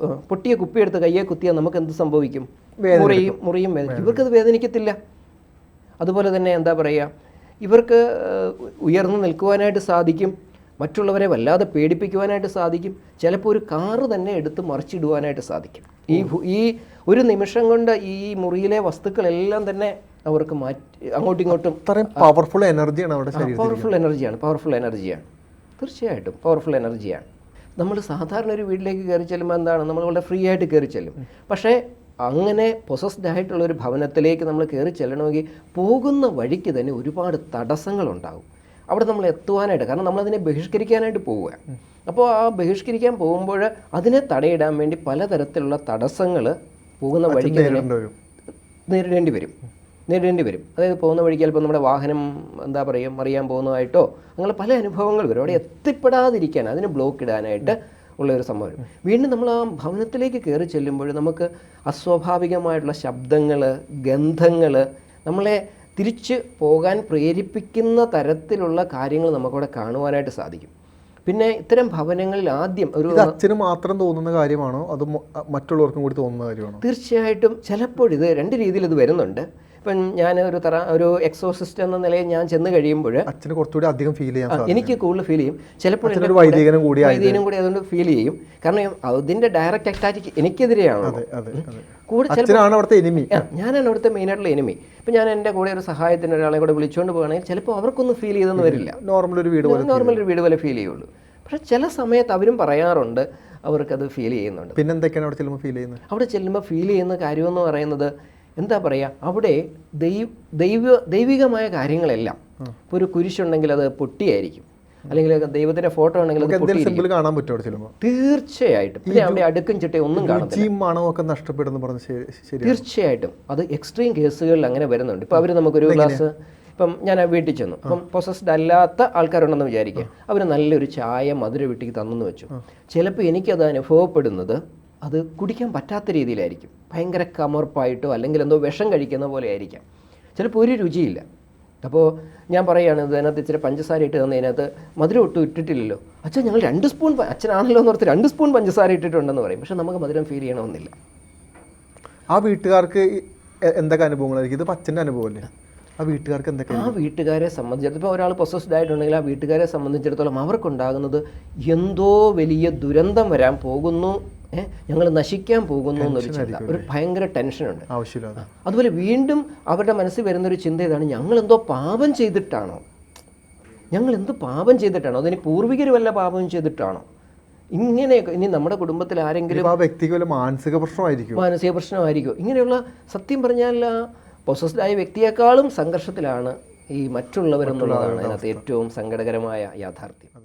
പൊട്ടിയ കുപ്പിയെടുത്ത് കയ്യെ കുത്തിയാൽ നമുക്ക് എന്ത് സംഭവിക്കും? മുറിയും വേദനിക്കും. ഇവർക്കത് വേദനിക്കത്തില്ല. അതുപോലെ തന്നെ എന്താ പറയുക, ഇവർക്ക് ഉയർന്നു നിൽക്കുവാനായിട്ട് സാധിക്കും, മറ്റുള്ളവരെ വല്ലാതെ പേടിപ്പിക്കുവാനായിട്ട് സാധിക്കും, ചിലപ്പോൾ ഒരു കാറ് തന്നെ എടുത്ത് മറിച്ചിടുവാനായിട്ട് സാധിക്കും. ഈ ഒരു നിമിഷം കൊണ്ട് ഈ മുറിയിലെ വസ്തുക്കളെല്ലാം തന്നെ അവർക്ക് മാറ്റി അങ്ങോട്ടും ഇങ്ങോട്ടും പവർഫുൾ എനർജിയാണ്. പവർഫുൾ എനർജിയാണ് തീർച്ചയായിട്ടും പവർഫുൾ എനർജിയാണ്. നമ്മൾ സാധാരണ ഒരു വീട്ടിലേക്ക് കയറി ചെല്ലുമ്പോൾ എന്താണ്, നമ്മൾ വളരെ ഫ്രീ ആയിട്ട് കയറി ചെല്ലും. പക്ഷേ അങ്ങനെ പൊസസ്ഡ് ആയിട്ടുള്ളൊരു ഭവനത്തിലേക്ക് നമ്മൾ കയറി ചെല്ലണമെങ്കിൽ പോകുന്ന വഴിക്ക് തന്നെ ഒരുപാട് തടസ്സങ്ങളുണ്ടാകും. അവിടെ നമ്മൾ എത്തുവാനായിട്ട്, കാരണം നമ്മളതിനെ ബഹിഷ്കരിക്കാനായിട്ട് പോവുക. അപ്പോൾ ആ ബഹിഷ്കരിക്കാൻ പോകുമ്പോൾ അതിനെ തടയിടാൻ വേണ്ടി പലതരത്തിലുള്ള തടസ്സങ്ങൾ പോകുന്ന വഴിക്ക് നേരിടേണ്ടി വരും. അതായത് പോകുന്ന വഴിക്ക് ചിലപ്പോൾ നമ്മുടെ വാഹനം എന്താ പറയുക മറിയാൻ പോകുന്നതായിട്ടോ അങ്ങനെ പല അനുഭവങ്ങൾ വരും. അവിടെ എത്തിപ്പെടാതിരിക്കാൻ, അതിന് ബ്ലോക്ക് ഇടാനായിട്ട് ഉള്ളൊരു സംഭവം. വീണ്ടും നമ്മൾ ആ ഭവനത്തിലേക്ക് കയറി ചെല്ലുമ്പോൾ നമുക്ക് അസ്വാഭാവികമായിട്ടുള്ള ശബ്ദങ്ങൾ, ഗന്ധങ്ങൾ, നമ്മളെ തിരിച്ച് പോകാൻ പ്രേരിപ്പിക്കുന്ന തരത്തിലുള്ള കാര്യങ്ങൾ നമുക്കവിടെ കാണുവാനായിട്ട് സാധിക്കും. പിന്നെ ഇത്തരം ഭവനങ്ങളിൽ ആദ്യം അച്ഛന് മാത്രം തോന്നുന്ന കാര്യമാണോ അത് മറ്റുള്ളവർക്കും കൂടി തോന്നുന്ന കാര്യമാണോ? തീർച്ചയായിട്ടും ചിലപ്പോൾ ഇത് രണ്ട് രീതിയിൽ ഇത് വരുന്നുണ്ട്. ഇപ്പം ഞാൻ ഒരു എക്സോസിസ്റ്റ് എന്ന നിലയിൽ ഞാൻ ചെന്ന് കഴിയുമ്പോൾ അച്ഛന് കുറച്ചുകൂടി അധികം ഫീൽ ചെയ്യാൻ, എനിക്ക് കൂടുതൽ ഫീൽ ചെയ്യും. ചിലപ്പോൾ വൈദികനും കൂടി അതുകൊണ്ട് ഫീൽ ചെയ്യും. കാരണം അതിൻ്റെ ഡയറക്റ്റ് അറ്റാക്ക് എനിക്കെതിരെയാണ്. ഞാനാണ് അവിടുത്തെ മെയിനായിട്ടുള്ള എനിമി. ഇപ്പം ഞാൻ എൻ്റെ കൂടെ ഒരു സഹായത്തിന് ഒരാളെ കൂടെ വിളിച്ചുകൊണ്ട് പോകുകയാണെങ്കിൽ ചിലപ്പോൾ അവർക്കൊന്നും ഫീൽ ചെയ്തെന്ന് വരില്ല. നോർമൽ ഒരു വീട് പോലെ ഫീൽ ചെയ്യുള്ളൂ. പക്ഷേ ചില സമയത്ത് അവരും പറയാറുണ്ട് അവർക്കത് ഫീൽ ചെയ്യുന്നുണ്ട്. പിന്നെ എന്തൊക്കെയാണ് അവിടെ ചെല്ലുമ്പോൾ ഫീൽ ചെയ്യുന്ന കാര്യമെന്ന് പറയുന്നത് എന്താ പറയുക, അവിടെ ദൈവികമായ കാര്യങ്ങളെല്ലാം. ഇപ്പോൾ ഒരു കുരിശുണ്ടെങ്കിൽ അത് പൊട്ടിയായിരിക്കും, അല്ലെങ്കിൽ ദൈവത്തിന്റെ ഫോട്ടോ ഉണ്ടെങ്കിൽ അത് കാണാൻ പറ്റുമോ? തീർച്ചയായിട്ടും. പിന്നെ അവിടെ അടുക്കും ചിട്ടയും ഒന്നും കാണത്തില്ല. തീർച്ചയായിട്ടും അത് എക്സ്ട്രീം കേസുകളിൽ അങ്ങനെ വരുന്നുണ്ട്. ഇപ്പം അവർ നമുക്കൊരു ഗ്ലാസ്, ഇപ്പം ഞാൻ വീട്ടിൽ ചെന്നു, അപ്പം പൊസസ്ഡ് അല്ലാത്ത ആൾക്കാരുണ്ടെന്ന് വിചാരിക്കുക, അവർ നല്ലൊരു ചായ മധുര വീട്ടിൽ തന്നെന്ന് വെച്ചു. ചിലപ്പോൾ എനിക്കത് അനുഭവപ്പെടുന്നത് അത് കുടിക്കാൻ പറ്റാത്ത രീതിയിലായിരിക്കും. ഭയങ്കര കമർപ്പായിട്ടോ അല്ലെങ്കിൽ എന്തോ വിഷം കഴിക്കുന്ന പോലെ ആയിരിക്കാം. ചിലപ്പോൾ ഒരു രുചിയില്ല. അപ്പോൾ ഞാൻ പറയുകയാണ്, ഇതിനകത്ത് ഇച്ചിരി പഞ്ചസാര ഇട്ട് തന്നതിനകത്ത് മധുരം ഒട്ടും ഇട്ടിട്ടില്ലല്ലോ. അച്ഛൻ ഞങ്ങൾ 2 സ്പൂൺ, അച്ഛനാണല്ലോ എന്ന് ഓർത്ത് 2 സ്പൂൺ പഞ്ചസാര ഇട്ടിട്ടുണ്ടെന്ന് പറയും. പക്ഷെ നമുക്ക് മധുരം ഫീൽ ചെയ്യണമെന്നില്ല. ആ വീട്ടുകാർക്ക് എന്തൊക്കെ അനുഭവങ്ങളായിരിക്കും? ഇത് അച്ഛൻ്റെ അനുഭവമല്ലേ? ആ വീട്ടുകാരെ സംബന്ധിച്ചിടത്തോളം ഇപ്പോൾ ഒരാൾ പൊസസ്ഡ് ആയിട്ടുണ്ടെങ്കിൽ ആ വീട്ടുകാരെ സംബന്ധിച്ചിടത്തോളം അവർക്കുണ്ടാകുന്നത് എന്തോ വലിയ ദുരന്തം വരാൻ പോകുന്നു, ഞങ്ങൾ നശിക്കാൻ പോകുന്നു എന്നൊരു ചിന്ത, ഒരു ഭയങ്കര ടെൻഷനുണ്ട്. അതുപോലെ വീണ്ടും അവരുടെ മനസ്സിൽ വരുന്നൊരു ചിന്ത ഇതാണ്, ഞങ്ങളെന്തോ പാപം ചെയ്തിട്ടാണോ, അതിന് പൂർവികർ വല്ല പാപം ചെയ്തിട്ടാണോ, ഇങ്ങനെയൊക്കെ. ഇനി നമ്മുടെ കുടുംബത്തിൽ ആരെങ്കിലും വ്യക്തിക്ക് മാനസിക പ്രശ്നമായിരിക്കും. ഇങ്ങനെയുള്ള സത്യം പറഞ്ഞാൽ പൊസസ്ഡ് ആയ വ്യക്തിയെക്കാളും സംഘർഷത്തിലാണ് ഈ മറ്റുള്ളവരെന്നുള്ളതാണ് അതിനകത്ത് ഏറ്റവും സങ്കടകരമായ യാഥാർത്ഥ്യം.